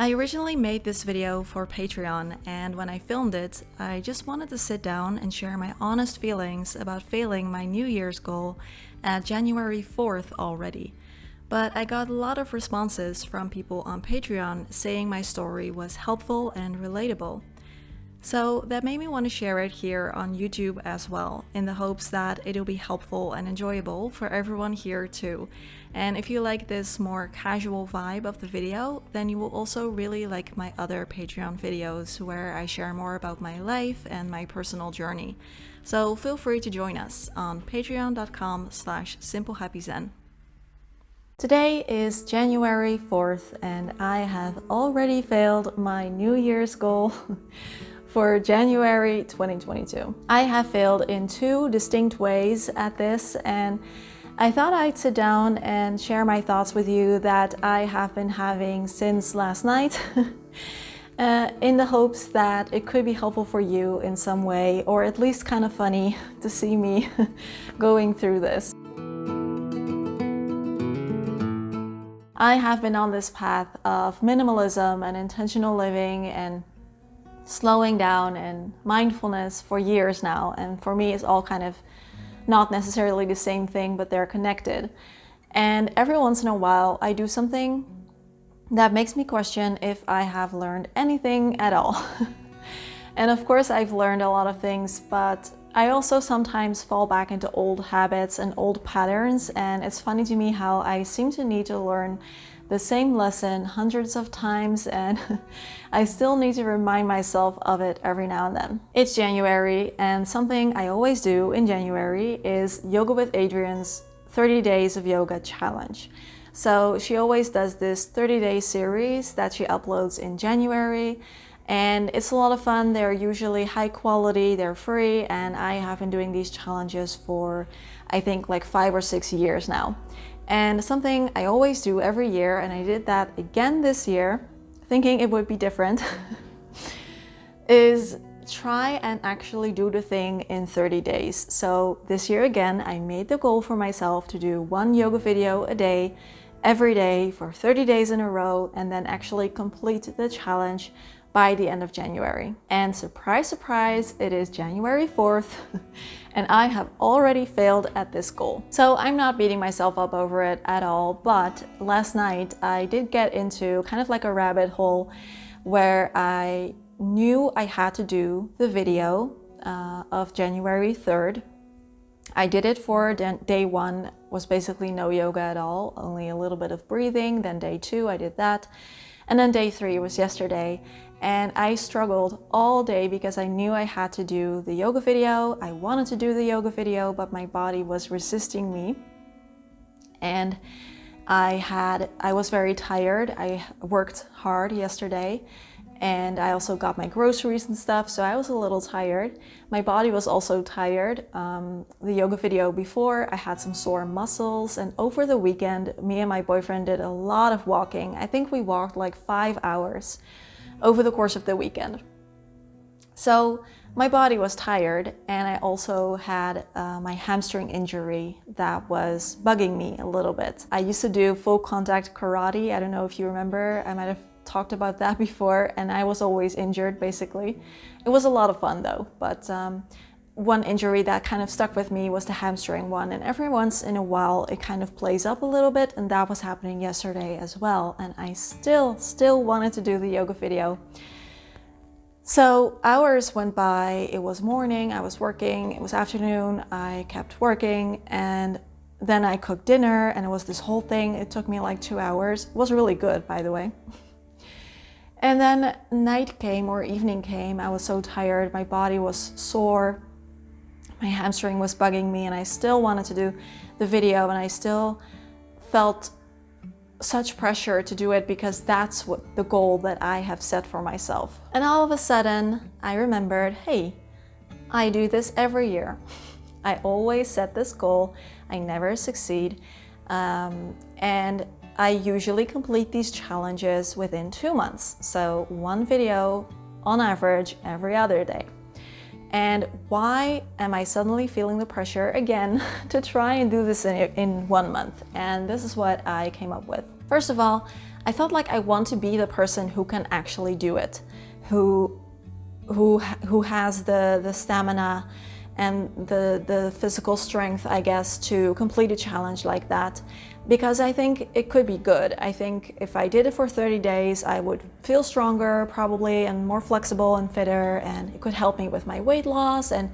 I originally made this video for Patreon, and when I filmed it, I just wanted to sit down and share my honest feelings about failing my New Year's goal at January 4th already. But I got a lot of responses from people on Patreon saying my story was helpful and relatable. So that made me want to share it here on YouTube as well, in the hopes that it'll be helpful and enjoyable for everyone here too. And if you like this more casual vibe of the video, then you will also really like my other Patreon videos where I share more about my life and my personal journey. So feel free to join us on patreon.com/simplehappyzen. Today is January 4th and I have already failed my New Year's goal for January 2022. I have failed in two distinct ways at this, and I thought I'd sit down and share my thoughts with you that I have been having since last night in the hopes that it could be helpful for you in some way, or at least kind of funny to see me going through this. I have been on this path of minimalism and intentional living and slowing down and mindfulness for years now, and for me it's all kind of not necessarily the same thing, but they're connected. And every once in a while I do something that makes me question if I have learned anything at all. And of course I've learned a lot of things, but I also sometimes fall back into old habits and old patterns, and it's funny to me how I seem to need to learn the same lesson hundreds of times, and I still need to remind myself of it every now and then. It's January, and something I always do in January is Yoga with Adriene's 30 Days of Yoga Challenge. So she always does this 30-day series that she uploads in January, and it's a lot of fun. They're usually high quality, they're free, and I have been doing these challenges for I think like 5 or 6 years now. And something I always do every year, and I did that again this year, thinking it would be different, is try and actually do the thing in 30 days. So this year again, I made the goal for myself to do one yoga video a day, every day for 30 days in a row, and then actually complete the challenge by the end of January. And surprise, surprise, it is January 4th and I have already failed at this goal. So I'm not beating myself up over it at all, but last night I did get into kind of like a rabbit hole where I knew I had to do the video of January 3rd. I did it for day 1, was basically no yoga at all, only a little bit of breathing. Then day 2 I did that, and then day 3 was yesterday. And I struggled all day because I knew I had to do the yoga video. I wanted to do the yoga video, but my body was resisting me. And I was very tired. I worked hard yesterday, and I also got my groceries and stuff, so I was a little tired. My body was also tired. The yoga video before, I had some sore muscles, and over the weekend, me and my boyfriend did a lot of walking. I think we walked like 5 hours over the course of the weekend. So my body was tired, and I also had my hamstring injury that was bugging me a little bit. I used to do full contact karate. I don't know if you remember, I might have talked about that before, and I was always injured basically. It was a lot of fun though, but one injury that kind of stuck with me was the hamstring one, and every once in a while it kind of plays up a little bit, and that was happening yesterday as well, and I still wanted to do the yoga video. So hours went by, it was morning, I was working, it was afternoon, I kept working, and then I cooked dinner, and it was this whole thing. It took me like 2 hours. It was really good, by the way. And then night came, or evening came. I was so tired, my body was sore, my hamstring was bugging me, and I still wanted to do the video, and I still felt such pressure to do it because that's what the goal that I have set for myself. And all of a sudden I remembered, hey, I do this every year. I always set this goal, I never succeed, and I usually complete these challenges within 2 months. So one video on average every other day. And why am I suddenly feeling the pressure again to try and do this in 1 month? And this is what I came up with. First of all, I felt like I want to be the person who can actually do it, who has the stamina and the physical strength, I guess, to complete a challenge like that, because I think it could be good. I think if I did it for 30 days, I would feel stronger probably and more flexible and fitter, and it could help me with my weight loss and,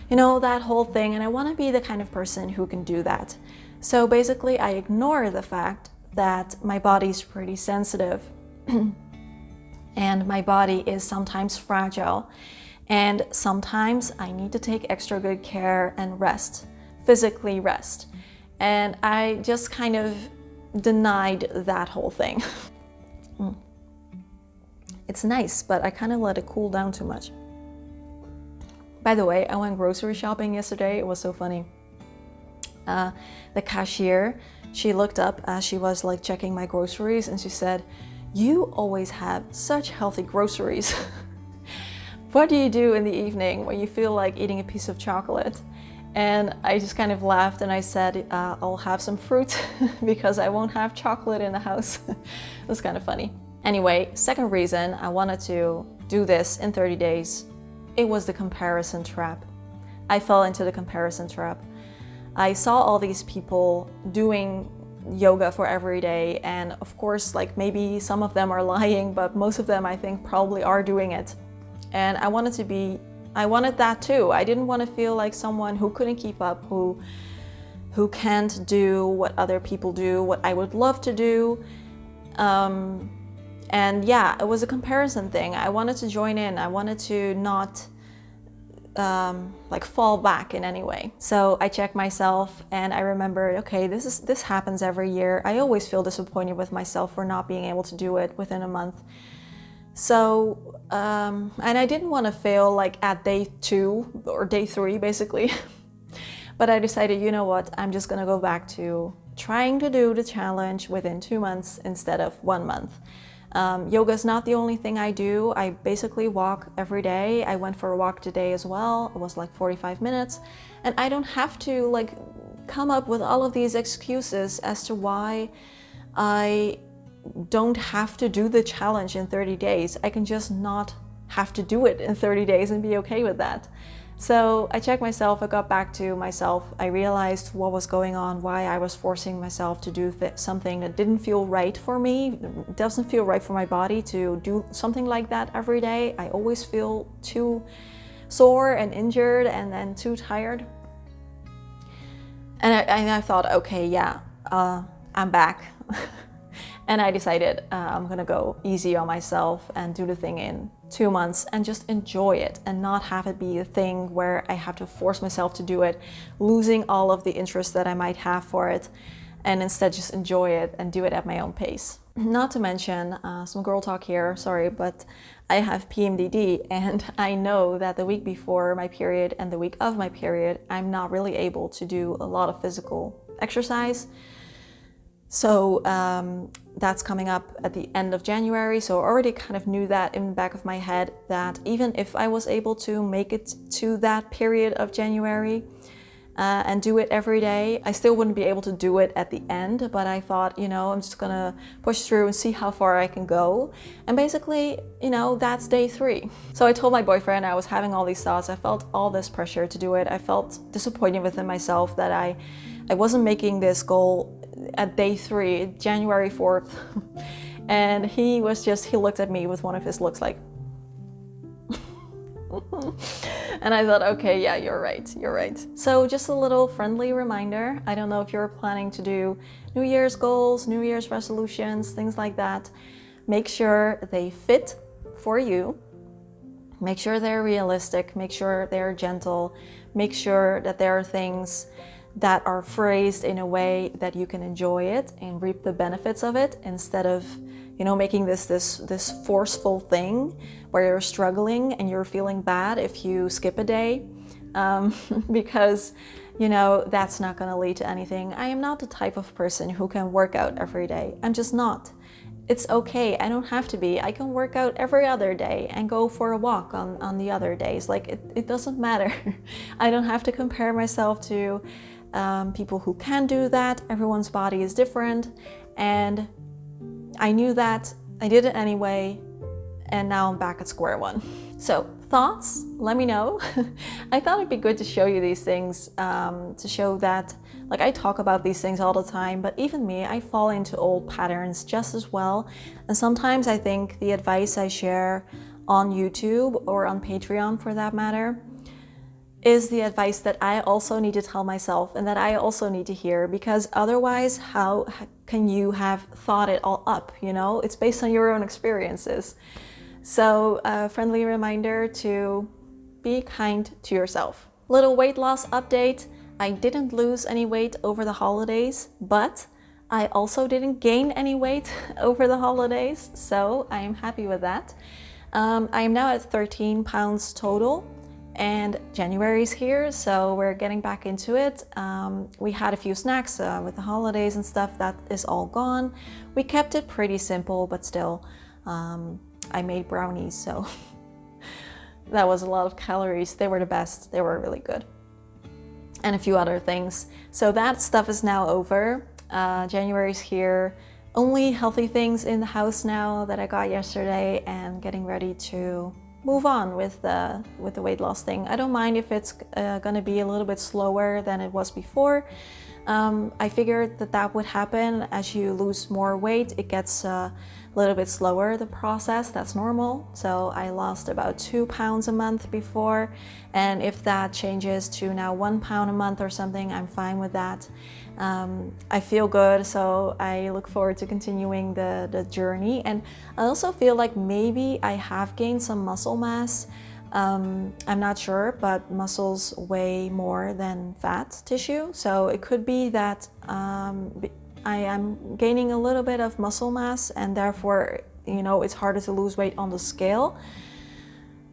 you know, that whole thing. And I want to be the kind of person who can do that. So basically I ignore the fact that my body's pretty sensitive and my body is sometimes fragile. And sometimes I need to take extra good care and rest, physically rest. And I just kind of denied that whole thing. It's nice, but I kind of let it cool down too much. By the way, I went grocery shopping yesterday. It was so funny. The cashier, she looked up as she was like checking my groceries and she said, "You always have such healthy groceries." What do you do in the evening when you feel like eating a piece of chocolate? And I just kind of laughed and I said, I'll have some fruit because I won't have chocolate in the house. It was kind of funny. Anyway, second reason I wanted to do this in 30 days, it was the comparison trap. I fell into the comparison trap. I saw all these people doing yoga for every day, and of course, like maybe some of them are lying, but most of them I think probably are doing it. And I wanted that too. I didn't want to feel like someone who couldn't keep up, who can't do what other people do, what I would love to do. And yeah, it was a comparison thing. I wanted to join in. I wanted to not like fall back in any way. So I checked myself and I remembered, okay, this happens every year. I always feel disappointed with myself for not being able to do it within a month. So, and I didn't want to fail like at day 2 or day 3 basically. But I decided, you know what, I'm just gonna go back to trying to do the challenge within 2 months instead of 1 month. Yoga is not the only thing I do. I basically walk every day. I went for a walk today as well. It was like 45 minutes. And I don't have to like come up with all of these excuses as to why I don't have to do the challenge in 30 days. I can just not have to do it in 30 days and be okay with that. So I checked myself, I got back to myself, I realized what was going on, why I was forcing myself to do something that didn't feel right for me. It doesn't feel right for my body to do something like that every day. I always feel too sore and injured and then too tired. And I thought, okay, yeah, I'm back. And I decided I'm gonna go easy on myself and do the thing in 2 months and just enjoy it and not have it be a thing where I have to force myself to do it, losing all of the interest that I might have for it, and instead just enjoy it and do it at my own pace. Not to mention, some girl talk here, sorry, but I have PMDD and I know that the week before my period and the week of my period, I'm not really able to do a lot of physical exercise. So that's coming up at the end of January. So I already kind of knew that in the back of my head that even if I was able to make it to that period of January and do it every day, I still wouldn't be able to do it at the end. But I thought, you know, I'm just gonna push through and see how far I can go. And basically, you know, that's day 3. So I told my boyfriend I was having all these thoughts. I felt all this pressure to do it. I felt disappointed within myself that I wasn't making this goal at day 3, January 4th. And he looked at me with one of his looks like, and I thought, okay, yeah, you're right. So just a little friendly reminder. I don't know if you're planning to do New Year's goals, New Year's resolutions, things like that. Make sure they fit for you. Make sure they're realistic. Make sure they're gentle. Make sure that there are things that are phrased in a way that you can enjoy it and reap the benefits of it, instead of, you know, making this forceful thing where you're struggling and you're feeling bad if you skip a day, because, you know, that's not going to lead to anything. I am not the type of person who can work out every day. I'm just not. It's okay. I don't have to be. I can work out every other day and go for a walk on the other days. Like it doesn't matter. I don't have to compare myself to people who can do that. Everyone's body is different, and I knew that, I did it anyway, and now I'm back at square one. So thoughts, let me know. I thought it'd be good to show you these things, to show that, like, I talk about these things all the time, but even me, I fall into old patterns just as well. And sometimes I think the advice I share on YouTube or on Patreon for that matter is the advice that I also need to tell myself and that I also need to hear, because otherwise how can you have thought it all up, you know? It's based on your own experiences. So a friendly reminder to be kind to yourself. Little weight loss update. I didn't lose any weight over the holidays, but I also didn't gain any weight over the holidays, so I am happy with that. I am now at 13 pounds total, and January's here, so we're getting back into it. We had a few snacks with the holidays and stuff. That is all gone. We kept it pretty simple, but still, I made brownies, so that was a lot of calories. They were the best. They were really good. And a few other things. So that stuff is now over. January's here. Only healthy things in the house now that I got yesterday, and getting ready to move on with the weight loss thing. I don't mind if it's gonna be a little bit slower than it was before. I figured that would happen as you lose more weight. It gets a little bit slower, the process. That's normal. So I lost about 2 pounds a month before, and if that changes to now 1 pound a month or something, I'm fine with that. I feel good, so I look forward to continuing the journey. And I also feel like maybe I have gained some muscle mass. I'm not sure, but muscles weigh more than fat tissue, so it could be that I am gaining a little bit of muscle mass, and therefore, you know, it's harder to lose weight on the scale.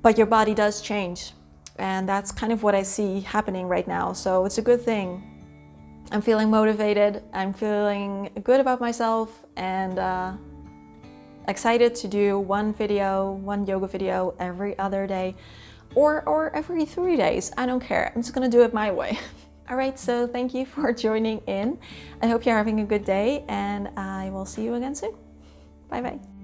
But your body does change, and that's kind of what I see happening right now, so it's a good thing. I'm feeling motivated, I'm feeling good about myself, and excited to do one yoga video every other day, or every 3 days. I don't care. I'm just gonna do it my way. All right, so thank you for joining in. I hope you're having a good day, and I will see you again soon. Bye bye.